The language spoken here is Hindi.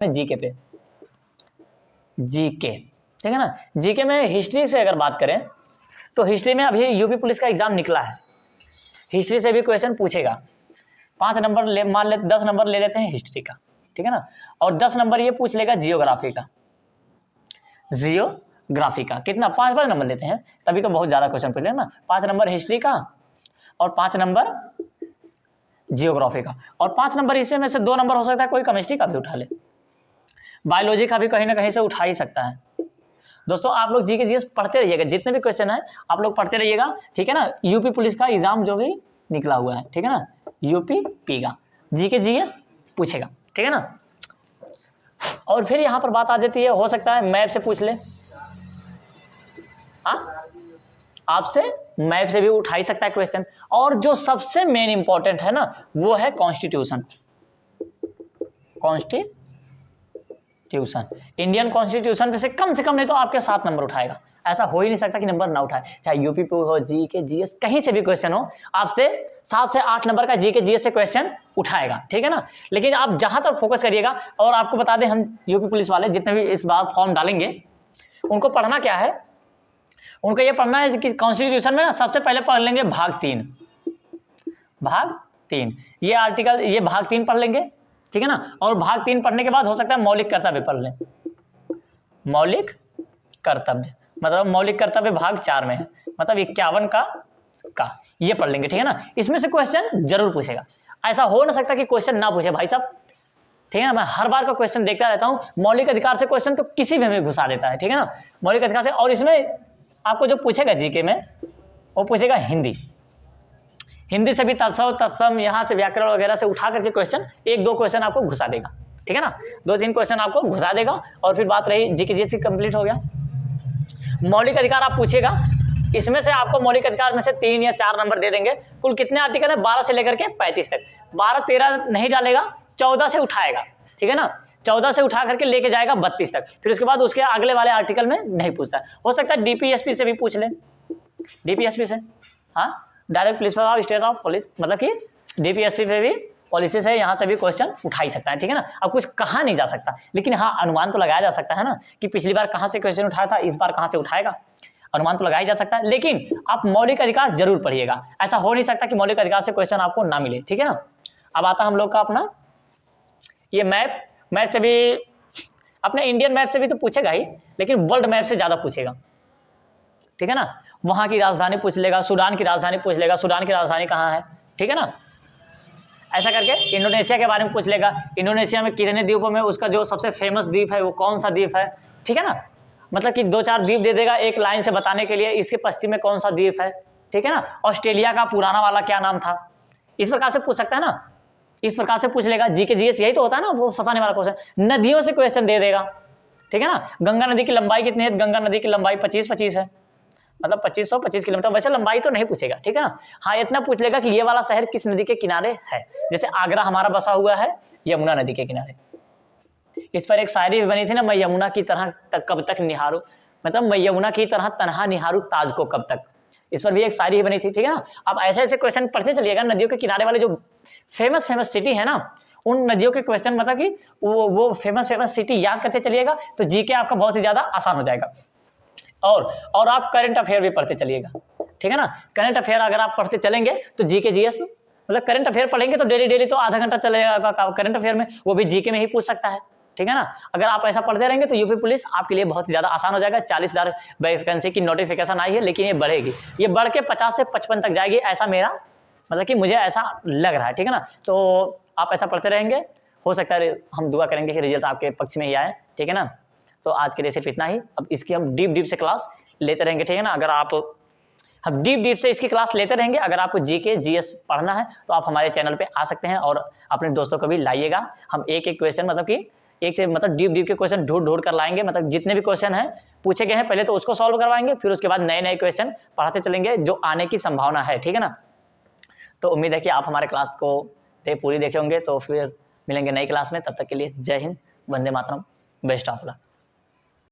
जीके पे, जीके, ठीक है ना। जीके में हिस्ट्री से अगर बात करें तो हिस्ट्री में अभी यूपी पुलिस का एग्जाम निकला है, हिस्ट्री से भी क्वेश्चन पूछेगा। 5 नंबर मान ले 10 नंबर ले लेते हैं हिस्ट्री का, ठीक है ना, और 10 नंबर ये पूछ लेगा जियोग्राफी का। जियोग्राफी का कितना 5 नंबर लेते हैं, तभी तो बहुत ज्यादा क्वेश्चन पूछ लेना ना। 5 नंबर हिस्ट्री का और 5 नंबर जियोग्राफी का, और 5 नंबर इसे में से 2 नंबर हो सकता है कोई केमिस्ट्री का भी उठा ले, बायोलॉजी का भी कहीं ना कहीं से उठा ही सकता है। दोस्तों आप लोग जीके जीएस पढ़ते रहिएगा, जितने भी क्वेश्चन है आप लोग पढ़ते रहिएगा, ठीक है ना। यूपी पुलिस का एग्जाम जो भी निकला हुआ है, ठीक है ना, यूपी पी का जीके जीएस पूछेगा, ठीक है ना। और फिर यहां पर बात आ जाती है, हो सकता है मैप से पूछ ले, आपसे मैप से भी उठा ही सकता है क्वेश्चन। और जो सबसे मेन इंपॉर्टेंट है ना वो है कॉन्स्टिट्यूशन, कॉन्स्टिट्यूशन, इंडियन कॉन्स्टिट्यूशन पे से कम नहीं तो आपके 7 नंबर उठाएगा। ऐसा हो ही नहीं सकता कि नंबर ना उठाए, चाहे यूपी पे हो, जीके जीएस कहीं से भी क्वेश्चन हो, आपसे 7 से 8 नंबर का जीके जीएस से क्वेश्चन उठाएगा, ठीक है ना। लेकिन आप जहां तक फोकस करिएगा, और आपको बता दें हम यूपी पुलिस वाले जितने भी इस बार फॉर्म डालेंगे उनको पढ़ना क्या है, उनको ये पढ़ना है कि कॉन्स्टिट्यूशन में ना सबसे पहले पढ़ लेंगे भाग 3, ये आर्टिकल, ये भाग 3 पढ़ लेंगे, ठीक है ना। और भाग 3 पढ़ने के बाद हो सकता है मौलिक कर्तव्य पढ़ लें, मौलिक कर्तव्य मतलब मौलिक कर्तव्य भाग 4 में है, मतलब 51 का ये पढ़ लेंगे, ठीक है ना। इसमें से क्वेश्चन जरूर पूछेगा, ऐसा हो ना सकता कि क्वेश्चन ना पूछे भाई साहब, ठीक है ना। मैं हर बार का क्वेश्चन देखता रहता हूं, मौलिक अधिकार से क्वेश्चन तो किसी भी हमें घुसा देता है, ठीक है ना, मौलिक अधिकार से। और इसमें आपको जो पूछेगा जीके में वो पूछेगा हिंदी से भी तत्सम यहाँ से व्याकरण वगैरह से उठा करके क्वेश्चन 1-2 क्वेश्चन आपको घुसा देगा, ठीक है ना, 2-3 क्वेश्चन आपको घुसा देगा। और फिर बात रही जीके जीएस कंप्लीट हो गया। मौलिक अधिकार आप पूछेगा, इसमें से आपको मौलिक अधिकार में से 3 या 4 नंबर दे देंगे। कुल कितने आर्टिकल है, 12 से लेकर के 35 तक, 12-13 नहीं डालेगा, 14 से उठाएगा, ठीक है ना, 14 से उठा करके लेके जाएगा 32 तक। फिर उसके बाद उसके अगले वाले आर्टिकल में नहीं पूछता। हो सकता है डीपीएसपी से भी पूछ ले, डीपीएसपी से, हाँ, direct police of state of police, मतलब कि डीपीएससी पे भी पॉलिसी से यहाँ से भी क्वेश्चन उठा ही सकता है, ठीक है ना। अब कुछ कहा नहीं जा सकता, लेकिन हाँ अनुमान तो लगाया जा सकता है ना कि पिछली बार कहाँ से क्वेश्चन उठाया था, इस बार कहाँ से उठाएगा, अनुमान तो लगाया जा सकता है। लेकिन आप मौलिक अधिकार जरूर पढ़िएगा, ऐसा हो नहीं सकता कि मौलिक अधिकार से क्वेश्चन आपको ना मिले, ठीक है ना। अब आता हम लोग का अपना ये मैप से भी, अपने इंडियन मैप से भी तो पूछेगा ही, लेकिन वर्ल्ड मैप से ज्यादा पूछेगा, ठीक है ना। वहां की राजधानी पूछ लेगा, सूडान की राजधानी पूछ लेगा, सूडान की राजधानी कहाँ है, ठीक है ना। ऐसा करके इंडोनेशिया के बारे में पूछ लेगा, इंडोनेशिया में कितने द्वीपों में उसका जो सबसे फेमस द्वीप है वो कौन सा द्वीप है, ठीक है ना। मतलब कि 2-4 द्वीप दे देगा एक लाइन से बताने के लिए, इसके पश्चिम में कौन सा द्वीप है, ठीक है ना। ऑस्ट्रेलिया का पुराना वाला क्या नाम था, इस प्रकार से पूछ सकता है ना, इस प्रकार से पूछ लेगा। जीके जीएस यही तो होता है ना, वो फंसाने वाला क्वेश्चन। नदियों से क्वेश्चन दे देगा, ठीक है ना। गंगा नदी की लंबाई कितनी है, गंगा नदी की लंबाई 25 है, मतलब 2525 किलोमीटर। वैसे लंबाई तो नहीं पूछेगा, ठीक है ना। हाँ इतना पूछ लेगा कि ये वाला शहर किस नदी के किनारे है, जैसे आगरा हमारा बसा हुआ है यमुना नदी के किनारे। इस पर एक शायरी भी बनी थी ना, मैं यमुना की तरह कब तक निहारूं, मतलब मैं यमुना की तरह तन्हा निहारूं ताज को कब तक, इस पर भी एक शायरी बनी थी, ठीक है ना। अब ऐसे ऐसे क्वेश्चन पढ़ते चलिएगा, नदियों के किनारे वाले जो फेमस सिटी है ना, उन नदियों के क्वेश्चन मतलब कि वो फेमस सिटी याद करते चलिएगा, तो जीके आपका बहुत ही ज्यादा आसान हो जाएगा। और आप करंट अफेयर भी पढ़ते चलिएगा, ठीक है ना। करंट अफेयर अगर आप पढ़ते चलेंगे तो जीके जीएस, मतलब करंट अफेयर पढ़ेंगे तो डेली तो आधा घंटा चलेगा करंट अफेयर में, वो भी जीके में ही पूछ सकता है, ठीक है ना। अगर आप ऐसा पढ़ते रहेंगे तो यूपी पुलिस आपके लिए बहुत ही ज्यादा आसान हो जाएगा। 40,000 वैकेंसी की नोटिफिकेशन आई है, लेकिन ये बढ़ेगी, ये बढ़ के 50 से 55 तक जाएगी, ऐसा मेरा मतलब कि मुझे ऐसा लग रहा है, ठीक है ना। तो आप ऐसा पढ़ते रहेंगे, हो सकता है हम दुआ करेंगे कि रिजल्ट आपके पक्ष में ही आए, ठीक है ना। तो आज के लिए सिर्फ इतना ही, अब इसकी हम डीप से क्लास लेते रहेंगे, ठीक है ना। अगर आप हम डीप से इसकी क्लास लेते रहेंगे, अगर आपको जीके जीएस पढ़ना है तो आप हमारे चैनल पे आ सकते हैं और अपने दोस्तों को भी लाइएगा। हम एक क्वेश्चन मतलब कि एक से मतलब डीप के क्वेश्चन ढूंढ कर लाएंगे, मतलब जितने भी क्वेश्चन हैं पूछे गए हैं पहले तो उसको सॉल्व करवाएंगे, फिर उसके बाद नए क्वेश्चन पढ़ाते चलेंगे जो आने की संभावना है, ठीक है ना। तो उम्मीद है कि आप हमारे क्लास को पूरी देखे होंगे, तो फिर मिलेंगे नई क्लास में, तब तक के लिए जय Hind, Vande Mataram, best of luck.